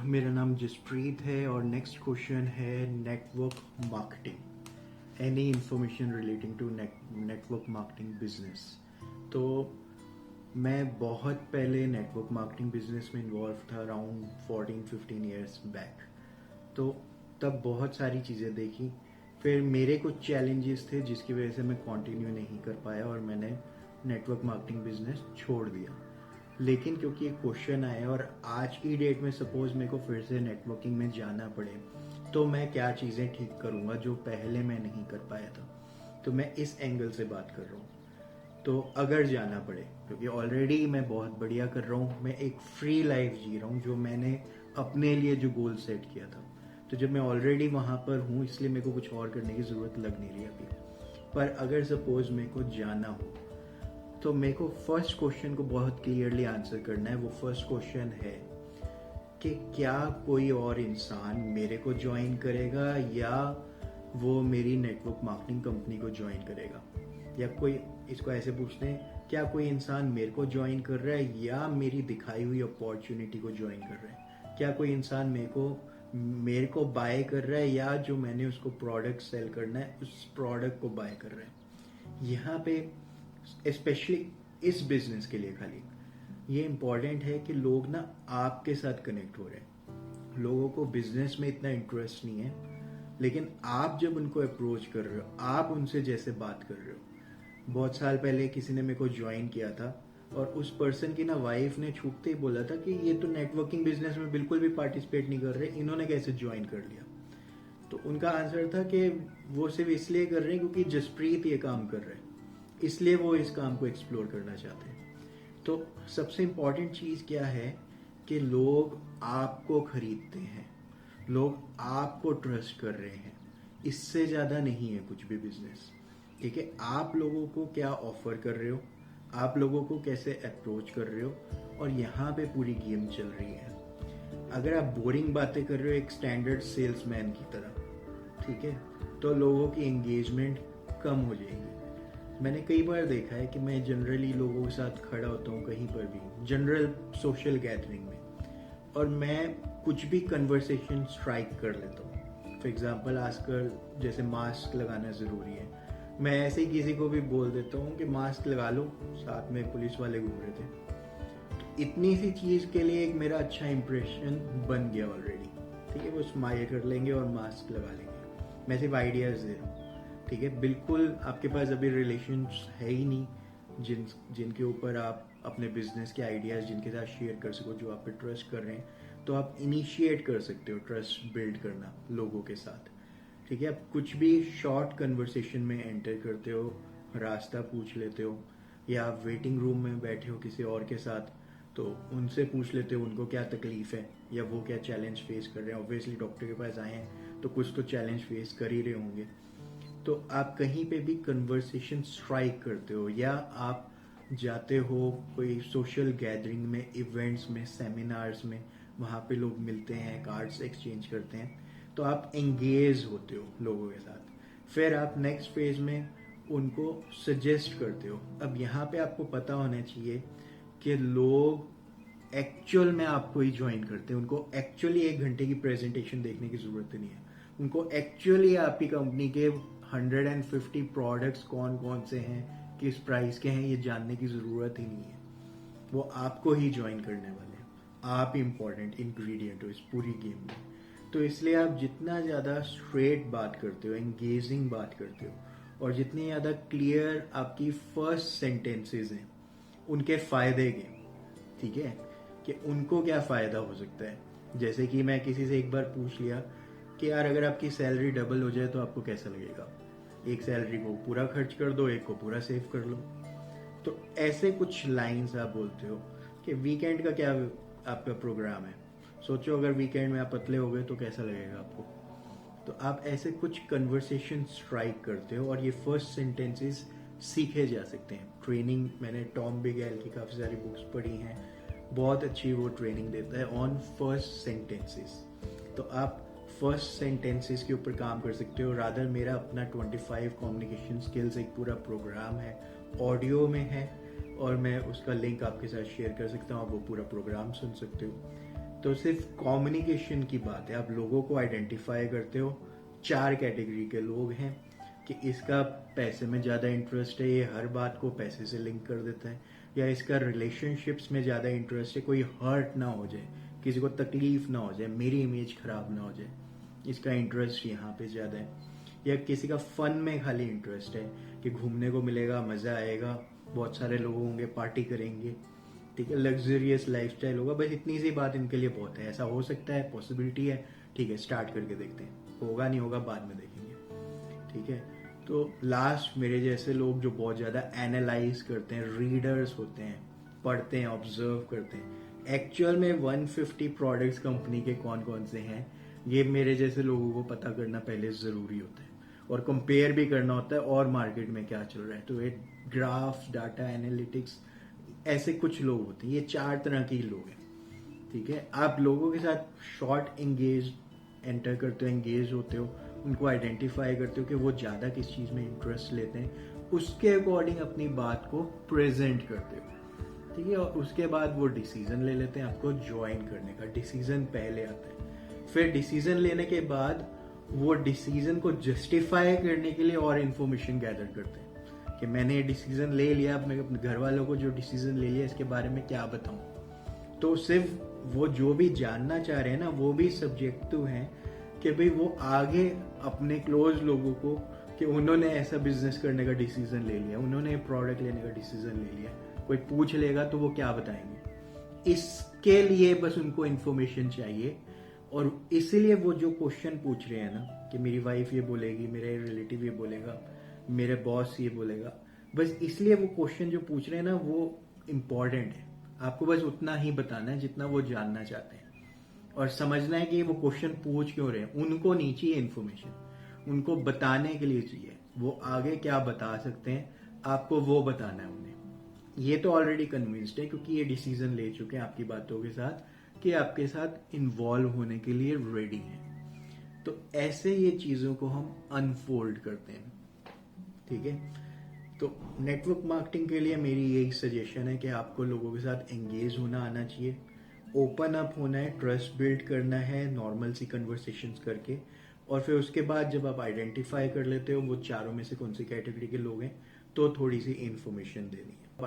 मेरा नाम जसप्रीत है और नेक्स्ट क्वेश्चन है network marketing, any information relating to network marketing business. तो मैं बहुत पहले नेटवर्क मार्केटिंग बिजनेस में इन्वॉल्व था, अराउंड 14-15 ईयर्स बैक। तो तब बहुत सारी चीज़ें देखी, फिर मेरे कुछ चैलेंजेस थे जिसकी वजह से मैं कंटिन्यू नहीं कर पाया और मैंने नेटवर्क मार्केटिंग बिजनेस छोड़ दिया। लेकिन क्योंकि एक क्वेश्चन आया और आज की डेट में सपोज मेरे को फिर से नेटवर्किंग में जाना पड़े तो मैं क्या चीज़ें ठीक करूँगा जो पहले मैं नहीं कर पाया था। तो मैं इस एंगल से बात कर रहा हूँ। तो अगर जाना पड़े, क्योंकि ऑलरेडी मैं बहुत बढ़िया कर रहा हूँ, मैं एक फ्री लाइफ जी रहा हूँ जो मैंने अपने लिए जो गोल सेट किया था। तो जब मैं ऑलरेडी वहाँ पर हूँ इसलिए मेरे को कुछ और करने की ज़रूरत लग नहीं रही अभी। पर अगर सपोज मेरे को जाना हो तो मेरे को फर्स्ट क्वेश्चन को बहुत क्लियरली आंसर करना है। वो फर्स्ट क्वेश्चन है कि क्या कोई और इंसान मेरे को ज्वाइन करेगा या वो मेरी नेटवर्क मार्केटिंग कंपनी को ज्वाइन करेगा, या कोई, इसको ऐसे पूछते हैं, क्या कोई इंसान मेरे को ज्वाइन कर रहा है या मेरी दिखाई हुई अपॉर्चुनिटी को ज्वाइन कर रहा है। क्या कोई इंसान मेरे को बाय कर रहा है या जो मैंने उसको प्रोडक्ट सेल करना है उस प्रोडक्ट को बाय कर रहा है। यहाँ पे स्पेशली इस बिजनेस के लिए खाली ये इंपॉर्टेंट है कि लोग ना आपके साथ कनेक्ट हो रहे हैं। लोगों को बिजनेस में इतना इंटरेस्ट नहीं है, लेकिन आप जब उनको अप्रोच कर रहे हो, आप उनसे जैसे बात कर रहे हो। बहुत साल पहले किसी ने मेरे को ज्वाइन किया था और उस पर्सन की ना वाइफ ने छूटते ही बोला था कि ये तो नेटवर्किंग बिजनेस में बिल्कुल भी पार्टिसिपेट नहीं कर रहे, इन्होंने कैसे ज्वाइन कर लिया। तो उनका आंसर था कि वो सिर्फ इसलिए कर रहे हैं क्योंकि जसप्रीत ये काम कर रहे हैं, इसलिए वो इस काम को एक्सप्लोर करना चाहते हैं। तो सबसे इम्पॉर्टेंट चीज़ क्या है कि लोग आपको खरीदते हैं, लोग आपको ट्रस्ट कर रहे हैं। इससे ज़्यादा नहीं है कुछ भी बिजनेस। ठीक है, आप लोगों को क्या ऑफर कर रहे हो, आप लोगों को कैसे अप्रोच कर रहे हो, और यहाँ पे पूरी गेम चल रही है। अगर आप बोरिंग बातें कर रहे हो एक स्टैंडर्ड सेल्समैन की तरह, ठीक है, तो लोगों की एंगेजमेंट कम हो जाएगी। मैंने कई बार देखा है कि मैं जनरली लोगों के साथ खड़ा होता हूँ कहीं पर भी, जनरल सोशल गैदरिंग में, और मैं कुछ भी कन्वर्सेशन स्ट्राइक कर लेता हूँ। फॉर एग्जाम्पल आजकल जैसे मास्क लगाना ज़रूरी है, मैं ऐसे ही किसी को भी बोल देता हूँ कि मास्क लगा लो, साथ में पुलिस वाले घूम रहे थे। तो इतनी सी चीज़ के लिए एक मेरा अच्छा इंप्रेशन बन गया ऑलरेडी। ठीक है, वो स्माइल कर लेंगे और मास्क लगा लेंगे। मैं सिर्फ आइडियाज़ दे रहा हूँ। ठीक है, बिल्कुल आपके पास अभी रिलेशंस है ही नहीं जिनके ऊपर आप अपने बिजनेस के आइडियाज़ जिनके साथ शेयर कर सको, जो आप पे ट्रस्ट कर रहे हैं, तो आप इनिशिएट कर सकते हो ट्रस्ट बिल्ड करना लोगों के साथ। ठीक है, आप कुछ भी शॉर्ट कन्वर्सेशन में एंटर करते हो, रास्ता पूछ लेते हो, या आप वेटिंग रूम में बैठे हो किसी और के साथ तो उनसे पूछ लेते हो उनको क्या तकलीफ है या वो क्या चैलेंज फेस कर रहे हैं। ऑब्वियसली डॉक्टर के पास आए हैं तो कुछ तो चैलेंज फेस कर ही रहे होंगे। तो आप कहीं पे भी कन्वर्सेशन स्ट्राइक करते हो, या आप जाते हो कोई सोशल गैदरिंग में, इवेंट्स में, सेमिनार्स में, वहाँ पे लोग मिलते हैं, कार्ड्स एक्सचेंज करते हैं, तो आप एंगेज होते हो लोगों के साथ। फिर आप नेक्स्ट फेज में उनको सजेस्ट करते हो। अब यहाँ पे आपको पता होना चाहिए कि लोग एक्चुअल में आपको ही ज्वाइन करते हैं। उनको एक्चुअली 1 घंटे की प्रेजेंटेशन देखने की जरूरत नहीं है। उनको एक्चुअली आपकी कंपनी के 150 प्रोडक्ट्स कौन कौन से हैं, किस प्राइस के हैं, ये जानने की ज़रूरत ही नहीं है। वो आपको ही ज्वाइन करने वाले हैं। आप इम्पॉर्टेंट इंग्रेडिएंट हो इस पूरी गेम में। तो इसलिए आप जितना ज़्यादा स्ट्रेट बात करते हो, एंगेजिंग बात करते हो, और जितनी ज़्यादा क्लियर आपकी फर्स्ट सेंटेंसेस हैं उनके फ़ायदे के, ठीक है, कि उनको क्या फ़ायदा हो सकता है। जैसे कि मैं किसी से एक बार पूछ लिया कि यार अगर आपकी सैलरी डबल हो जाए तो आपको कैसा लगेगा। एक सैलरी को पूरा खर्च कर दो, एक को पूरा सेव कर लो। तो ऐसे कुछ लाइंस आप बोलते हो कि वीकेंड का क्या आपका प्रोग्राम है। सोचो अगर वीकेंड में आप पतले हो गए तो कैसा लगेगा आपको। तो आप ऐसे कुछ कन्वर्सेशन स्ट्राइक करते हो और ये फर्स्ट सेंटेंसेस सीखे जा सकते हैं। ट्रेनिंग मैंने टॉम बिगेल की काफ़ी सारी बुक्स पढ़ी हैं, बहुत अच्छी वो ट्रेनिंग देता है ऑन फर्स्ट सेंटेंसेस। तो आप फर्स्ट सेंटेंसेस के ऊपर काम कर सकते हो। रादर मेरा अपना 25 कम्युनिकेशन स्किल्स एक पूरा प्रोग्राम है, ऑडियो में है, और मैं उसका लिंक आपके साथ शेयर कर सकता हूँ, आप वो पूरा प्रोग्राम सुन सकते हो। तो सिर्फ कम्युनिकेशन की बात है। आप लोगों को आइडेंटिफाई करते हो, 4 कैटेगरी के लोग हैं कि इसका पैसे में ज़्यादा इंटरेस्ट है, ये हर बात को पैसे से लिंक कर देता है, या इसका रिलेशनशिप्स में ज़्यादा इंटरेस्ट है, कोई हर्ट ना हो जाए, किसी को तकलीफ ना हो जाए, मेरी इमेज खराब ना हो जाए, इसका इंटरेस्ट यहाँ पे ज़्यादा है, या किसी का फन में खाली इंटरेस्ट है कि घूमने को मिलेगा, मज़ा आएगा, बहुत सारे लोग होंगे, पार्टी करेंगे, ठीक है, लग्जरियस लाइफस्टाइल होगा, बस इतनी सी बात इनके लिए बहुत है। ऐसा हो सकता है, पॉसिबिलिटी है, ठीक है, स्टार्ट करके देखते हैं, होगा नहीं होगा बाद में देखेंगे, ठीक है। तो लास्ट मेरे जैसे लोग जो बहुत ज़्यादा एनालाइज करते हैं, रीडर्स होते हैं, पढ़ते हैं, ऑब्जर्व करते हैं, एक्चुअल में 150 प्रोडक्ट्स कंपनी के कौन कौन से हैं, ये मेरे जैसे लोगों को पता करना पहले ज़रूरी होता है, और कंपेयर भी करना होता है और मार्केट में क्या चल रहा है। तो ये ग्राफ्स, डाटा एनालिटिक्स, ऐसे कुछ लोग होते हैं, ये 4 तरह के लोग हैं, ठीक है। आप लोगों के साथ शॉर्ट एंगेज एंटर करते हो, एंगेज होते हो, उनको आइडेंटिफाई करते हो कि वो ज़्यादा किस चीज़ में इंटरेस्ट लेते हैं, उसके अकॉर्डिंग अपनी बात को प्रेजेंट करते हो, ठीक है। और उसके बाद वो डिसीजन ले लेते हैं आपको ज्वाइन करने का। डिसीजन पहले आता है, फिर डिसीजन लेने के बाद वो डिसीजन को जस्टिफाई करने के लिए और इन्फॉर्मेशन गैदर करते हैं कि मैंने ये डिसीजन ले लिया, अब मैं अपने घर वालों को जो डिसीजन ले लिया इसके बारे में क्या बताऊं। तो सिर्फ वो जो भी जानना चाह रहे हैं ना, वो भी सब्जेक्टिव हैं कि भाई वो आगे अपने क्लोज लोगों को कि उन्होंने ऐसा बिजनेस करने का डिसीजन ले लिया, उन्होंने प्रोडक्ट लेने का डिसीजन ले लिया, कोई पूछ लेगा तो वो क्या बताएंगे। इसके लिए बस उनको इन्फॉर्मेशन चाहिए, और इसीलिए वो जो क्वेश्चन पूछ रहे हैं ना कि मेरी वाइफ ये बोलेगी, मेरे रिलेटिव ये बोलेगा, मेरे बॉस ये बोलेगा, बस इसलिए वो क्वेश्चन जो पूछ रहे हैं ना वो इम्पोर्टेंट है। आपको बस उतना ही बताना है जितना वो जानना चाहते हैं, और समझना है कि वो क्वेश्चन पूछ क्यों रहे हैं। उनको नहीं चाहिए इन्फॉर्मेशन, उनको बताने के लिए चाहिए, वो आगे क्या बता सकते हैं आपको वो बताना है उन्हें। ये तो ऑलरेडी कन्विंस्ड है क्योंकि ये डिसीजन ले चुके हैं आपकी बातों के साथ कि आपके साथ इन्वॉल्व होने के लिए रेडी हैं। तो ऐसे ये चीज़ों को हम अनफोल्ड करते हैं, ठीक है। तो नेटवर्क मार्केटिंग के लिए मेरी यही सजेशन है कि आपको लोगों के साथ एंगेज होना आना चाहिए, ओपन अप होना है, ट्रस्ट बिल्ड करना है नॉर्मल सी कन्वर्सेशंस करके, और फिर उसके बाद जब आप आइडेंटिफाई कर लेते हो वो चारों में से कौन सी कैटेगरी के लोग हैं, तो थोड़ी सी इन्फॉर्मेशन देनी है।